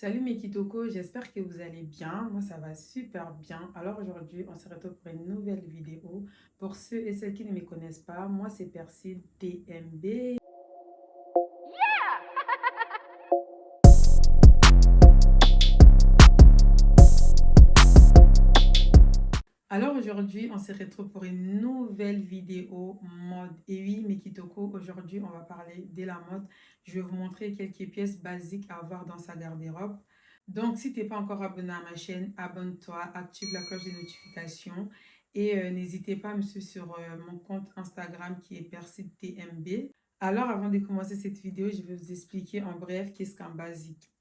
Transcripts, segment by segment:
Salut mes kitoko, j'espère que vous allez bien. Moi, ça va super bien. Alors aujourd'hui, on se retrouve pour une nouvelle vidéo. Pour ceux et celles qui ne me connaissent pas, moi, c'est Persil TMB. Alors aujourd'hui, on se retrouve pour une nouvelle vidéo mode. Et oui, mes kitoko, aujourd'hui, on va parler de la mode. Je vais vous montrer quelques pièces basiques à avoir dans sa garde-robe. Donc, si tu n'es pas encore abonné à ma chaîne, abonne-toi, active la cloche des notifications et n'hésitez pas à me suivre sur mon compte Instagram qui est PersilTMB. Alors, avant de commencer cette vidéo, je vais vous expliquer en bref qu'est-ce qu'un basique.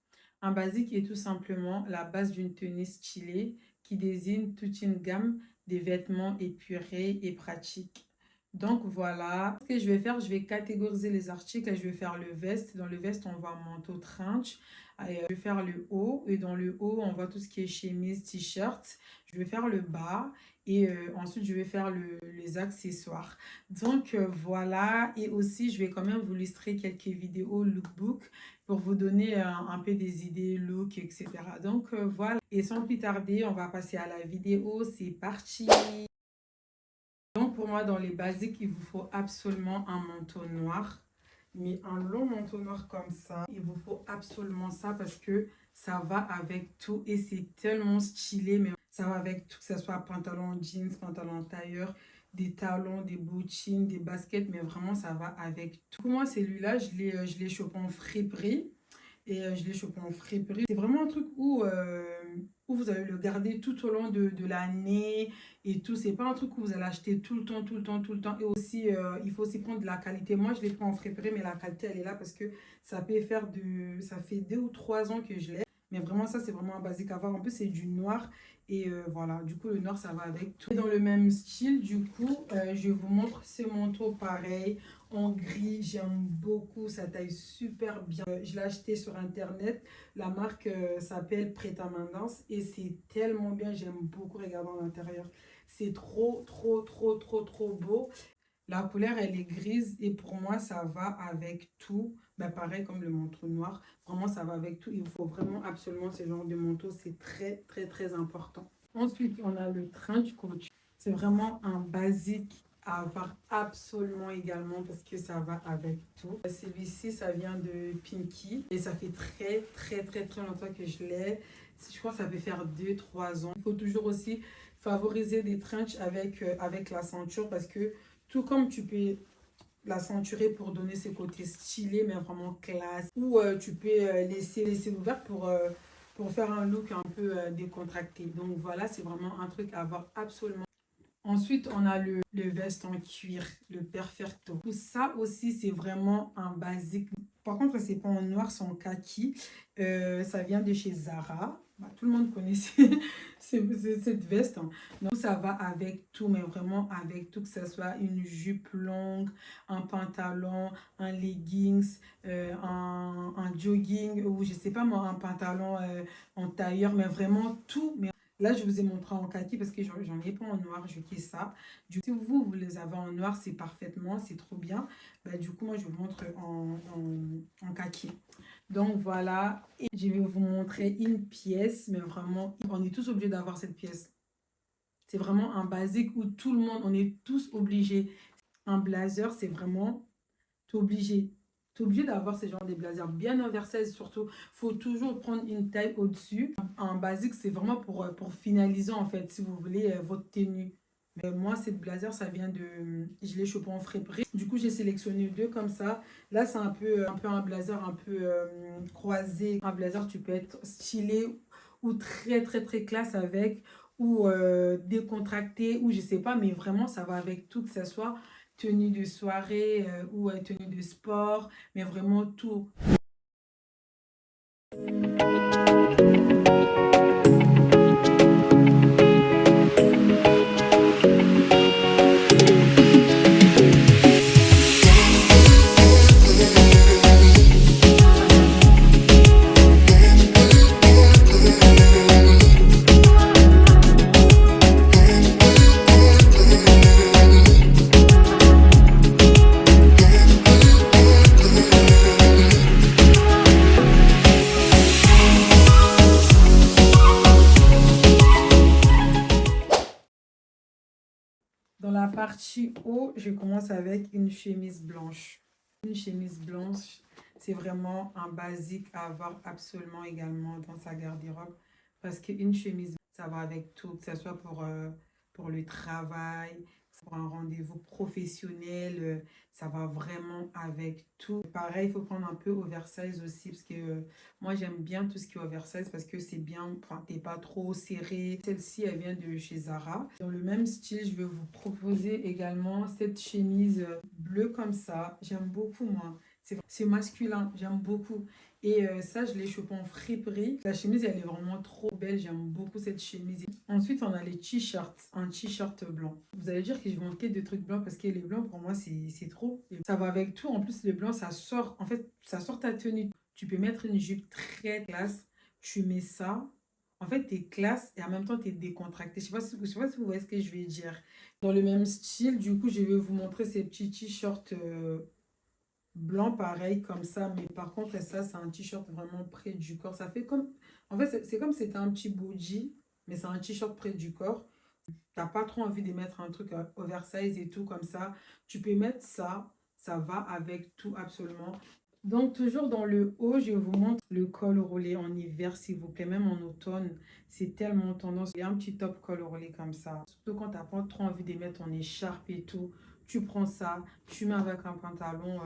Un basique est tout simplement la base d'une tenue stylée qui désigne toute une gamme de vêtements épurés et pratiques. Donc voilà, ce que je vais faire, je vais catégoriser les articles. Je vais faire le veste. Dans le veste, on voit manteau, trench. Je vais faire le haut. Et dans le haut, on voit tout ce qui est chemise, t-shirt. Je vais faire le bas. Et ensuite, je vais faire les accessoires. Donc voilà. Et aussi, je vais quand même vous illustrer quelques vidéos lookbook pour vous donner un peu des idées, look, etc. Donc voilà. Et sans plus tarder, on va passer à la vidéo. C'est parti! Donc pour moi, dans les basiques, il vous faut absolument un manteau noir. Mais un long manteau noir comme ça, il vous faut absolument ça parce que ça va avec tout et c'est tellement stylé. Mais ça va avec tout, que ce soit pantalon jeans, pantalon tailleur, des talons, des bottines, des baskets. Mais vraiment, ça va avec tout. Pour moi, celui-là, je l'ai chopé en friperie. Et je l'ai chopé en friperie. C'est vraiment un truc où vous allez le garder tout au long de l'année et tout. C'est pas un truc où vous allez acheter tout le temps, tout le temps, tout le temps. Et aussi, il faut aussi prendre de la qualité. Moi, je l'ai pris en friperie, mais la qualité, elle est là parce que ça peut faire ça fait 2 ou 3 ans que je l'ai. Mais vraiment, ça, c'est vraiment un basique à avoir. En plus, c'est du noir. Et voilà, du coup, le noir, ça va avec tout. Dans le même style, du coup, je vous montre ce manteau pareil, en gris. J'aime beaucoup, ça taille super bien. Je l'ai acheté sur Internet. La marque s'appelle Prêt-à-Main-Danse. Et c'est tellement bien, j'aime beaucoup regarder à l'intérieur. C'est trop, trop, trop, trop, trop beau. La couleur, elle est grise et pour moi, ça va avec tout. Ben, pareil comme le manteau noir. Vraiment, ça va avec tout. Il faut vraiment absolument ce genre de manteau. C'est très, très, très important. Ensuite, on a le trench coat. C'est vraiment un basique à avoir absolument également parce que ça va avec tout. Celui-ci, ça vient de Pinky et ça fait très, très, très, très longtemps que je l'ai. Je crois que ça peut faire 2-3 ans. Il faut toujours aussi favoriser des trenchs avec la ceinture parce que tout comme tu peux la ceinturer pour donner ce côté stylé, mais vraiment classe. Ou tu peux laisser ouvert pour faire un look un peu décontracté. Donc voilà, c'est vraiment un truc à avoir absolument. Ensuite, on a le veste en cuir, le Perfecto. Tout ça aussi, c'est vraiment un basique. Par contre, c'est pas en noir, c'est en kaki. Ça vient de chez Zara. Bah, tout le monde connaît cette veste. Hein. Donc, ça va avec tout, mais vraiment avec tout, que ce soit une jupe longue, un pantalon, un leggings, un jogging, ou je sais pas moi, un pantalon en tailleur, mais vraiment tout. Mais là, je vous ai montré en kaki parce que j'en ai pas en noir, je kiffe ça. Du coup, si vous les avez en noir, c'est parfaitement, c'est trop bien. Bah, du coup, moi, je vous montre en kaki. Donc, voilà. Et je vais vous montrer une pièce, mais vraiment, on est tous obligés d'avoir cette pièce. C'est vraiment un basique où tout le monde, on est tous obligés. Un blazer, c'est vraiment obligé. Tu es obligé d'avoir ce genre de blazers bien oversize surtout. Il faut toujours prendre une taille au-dessus. Un basique, c'est vraiment pour finaliser en fait, si vous voulez, votre tenue. Mais moi, cette blazer, ça vient de... Je l'ai chopé en friperie. Du coup, j'ai sélectionné 2 comme ça. Là, c'est un peu un blazer un peu croisé. Un blazer, tu peux être stylé ou très, très, très classe avec. Ou décontracté, ou je sais pas. Mais vraiment, ça va avec tout, que ce soit tenue de soirée ou tenue de sport, mais vraiment tout. partie haut, je commence avec une chemise blanche. Une chemise blanche, c'est vraiment un basique à avoir absolument également dans sa garde-robe. Parce qu'une chemise, ça va avec tout, que ce soit pour le travail, pour un rendez-vous professionnel, ça va vraiment avec tout. Pareil, il faut prendre un peu oversize aussi, parce que moi, j'aime bien tout ce qui est oversize parce que c'est bien, enfin, t'es pas trop serré. Celle-ci, elle vient de chez Zara. Dans le même style, je vais vous proposer également cette chemise bleue comme ça. J'aime beaucoup, moi. C'est masculin, j'aime beaucoup. Et ça, je l'ai chopé en friperie. La chemise, elle est vraiment trop belle. J'aime beaucoup cette chemise. Ensuite, on a les t-shirts. Un t-shirt blanc. Vous allez dire que je vais manquer de trucs blancs parce que les blancs, pour moi, c'est trop. Ça va avec tout. En plus, le blanc, ça sort. En fait, ça sort ta tenue. Tu peux mettre une jupe très classe. Tu mets ça. En fait, tu es classe et en même temps, tu es décontracté. Je sais pas si vous voyez ce que je vais dire. Dans le même style, du coup, je vais vous montrer ces petits t-shirts blanc pareil comme ça, mais par contre ça c'est un t-shirt vraiment près du corps, ça fait comme en fait c'est comme si c'était un petit body, mais c'est un t-shirt près du corps. T'as pas trop envie de mettre un truc oversize et tout comme ça, tu peux mettre ça, ça va avec tout absolument. Donc toujours dans le haut, je vous montre le col roulé en hiver s'il vous plaît, même en automne, c'est tellement tendance. Il y a un petit top col roulé comme ça, surtout quand t'as pas trop envie de mettre en écharpe et tout, tu prends ça, tu mets avec un pantalon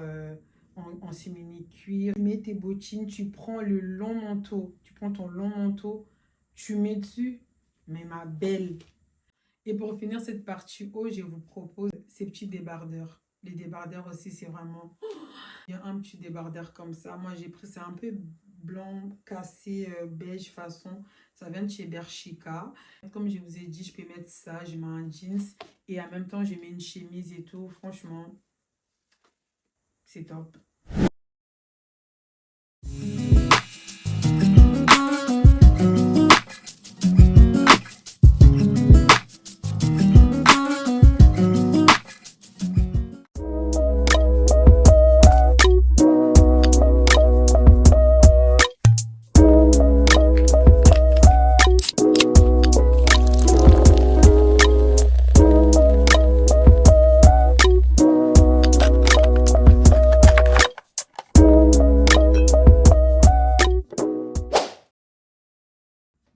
en simili cuir, tu mets tes bottines, tu prends le long manteau, tu prends ton long manteau, tu mets dessus, mais ma belle. Et pour finir cette partie haut, je vous propose ces petits débardeurs. Les débardeurs aussi, c'est vraiment... Il y a un petit débardeur comme ça. Moi, j'ai pris, c'est un peu blanc, cassé, beige façon. Ça vient de chez Bershka. Comme je vous ai dit, je peux mettre ça, je mets un jeans. Et en même temps, je mets une chemise et tout. Franchement, c'est top.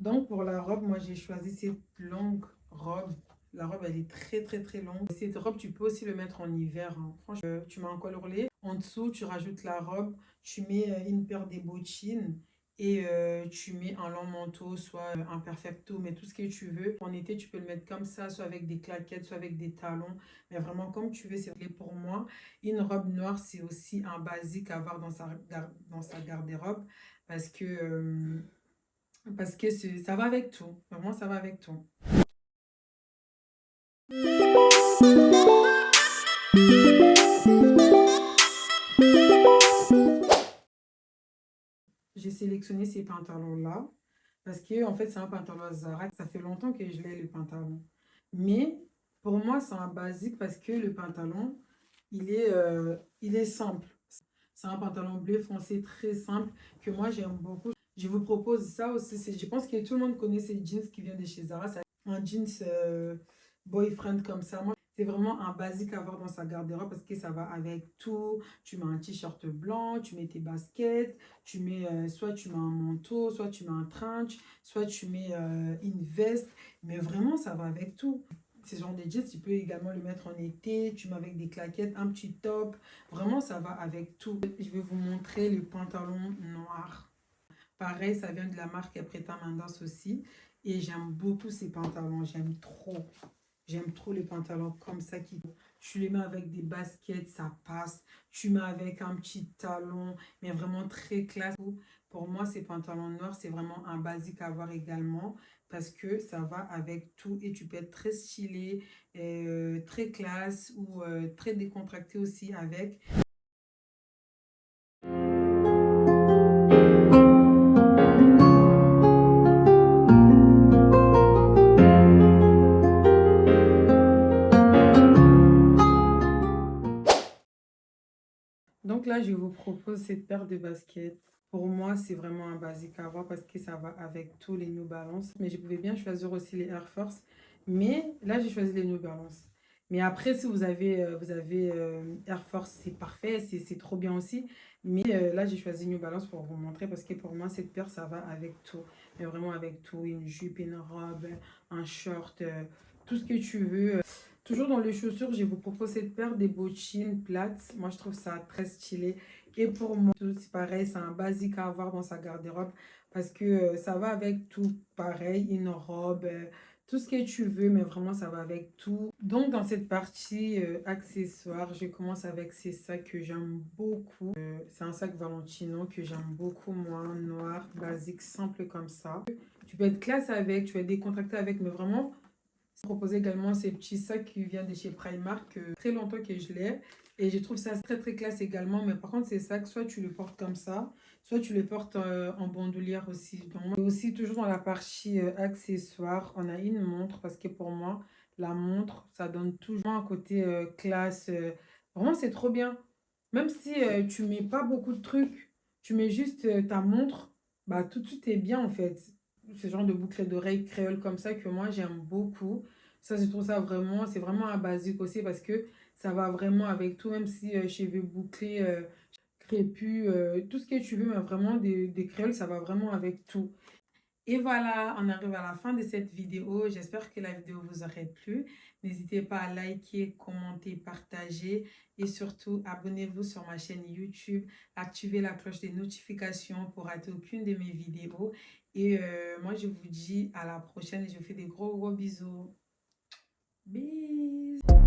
Donc pour la robe, moi j'ai choisi cette longue robe. La robe elle est très longue. Cette robe tu peux aussi le mettre en hiver, hein. Franchement, tu mets un col roulé. En dessous tu rajoutes la robe. Tu mets une paire de bottines. Et tu mets un long manteau, soit un perfecto, mais tout ce que tu veux. En été, tu peux le mettre comme ça, soit avec des claquettes, soit avec des talons. Mais vraiment comme tu veux, c'est clé pour moi. Une robe noire, c'est aussi un basique à avoir dans sa garde-robe. Parce que... parce que ça va avec tout. Vraiment, ça va avec tout. J'ai sélectionné ces pantalons-là parce que en fait, c'est un pantalon Zara. Ça fait longtemps que je l'ai, le pantalon. Mais pour moi, c'est un basique parce que le pantalon, il est simple. C'est un pantalon bleu foncé très simple que moi, j'aime beaucoup. Je vous propose ça aussi. Je pense que tout le monde connaît ces jeans qui viennent de chez Zara. C'est un jeans boyfriend comme ça. Moi, c'est vraiment un basique à avoir dans sa garde-robe parce que ça va avec tout. Tu mets un t-shirt blanc, tu mets tes baskets, tu mets, soit tu mets un manteau, soit tu mets un trench, soit tu mets une veste. Mais vraiment, ça va avec tout. Ce genre de jeans, tu peux également le mettre en été. Tu mets avec des claquettes, un petit top. Vraiment, ça va avec tout. Je vais vous montrer le pantalon noir. Pareil, ça vient de la marque Preta Mandas aussi. Et j'aime beaucoup ces pantalons. J'aime trop. J'aime trop les pantalons comme ça. Tu les mets avec des baskets, ça passe. Tu mets avec un petit talon, mais vraiment très classe. Pour moi, ces pantalons noirs, c'est vraiment un basique à avoir également parce que ça va avec tout et tu peux être très stylé, très classe ou très décontracté aussi avec. Donc là, je vous propose cette paire de baskets. Pour moi, c'est vraiment un basique à avoir parce que ça va avec tous les New Balance. Mais je pouvais bien choisir aussi les Air Force. Mais là, j'ai choisi les New Balance. Mais après, si vous avez Air Force, c'est parfait, c'est trop bien aussi. Mais là, j'ai choisi New Balance pour vous montrer parce que pour moi, cette paire, ça va avec tout. Mais vraiment avec tout, une jupe, une robe, un short, tout ce que tu veux. Toujours dans les chaussures, je vous propose cette paire des bottines plates. Moi, je trouve ça très stylé. Et pour moi, c'est pareil, c'est un basique à avoir dans sa garde-robe parce que ça va avec tout. Pareil, une robe, tout ce que tu veux, mais vraiment, ça va avec tout. Donc, dans cette partie accessoires, je commence avec ces sacs que j'aime beaucoup. C'est un sac Valentino que j'aime beaucoup, moi, noir, basique, simple comme ça. Tu peux être classe avec, tu peux être décontracté avec, mais vraiment, propose également ces petits sacs qui viennent de chez Primark, très longtemps que je l'ai. Et je trouve ça très très classe également. Mais par contre, ces sacs, soit tu le portes comme ça, soit tu le portes en bandoulière aussi. Donc, et aussi, toujours dans la partie accessoires, on a une montre parce que pour moi, la montre, ça donne toujours un côté classe. Vraiment, c'est trop bien. Même si tu mets pas beaucoup de trucs, tu mets juste ta montre, bah tout de suite est bien en fait. Ce genre de boucle d'oreille créole comme ça que moi j'aime beaucoup. Ça, je trouve ça vraiment, c'est vraiment un basique aussi parce que ça va vraiment avec tout, même si cheveux bouclés, crépus, tout ce que tu veux, mais vraiment des créoles, ça va vraiment avec tout. Et voilà, on arrive à la fin de cette vidéo. J'espère que la vidéo vous aurait plu. N'hésitez pas à liker, commenter, partager et surtout abonnez-vous sur ma chaîne YouTube. Activez la cloche des notifications pour rater aucune de mes vidéos. Et moi, je vous dis à la prochaine et je vous fais des gros bisous. Bisous.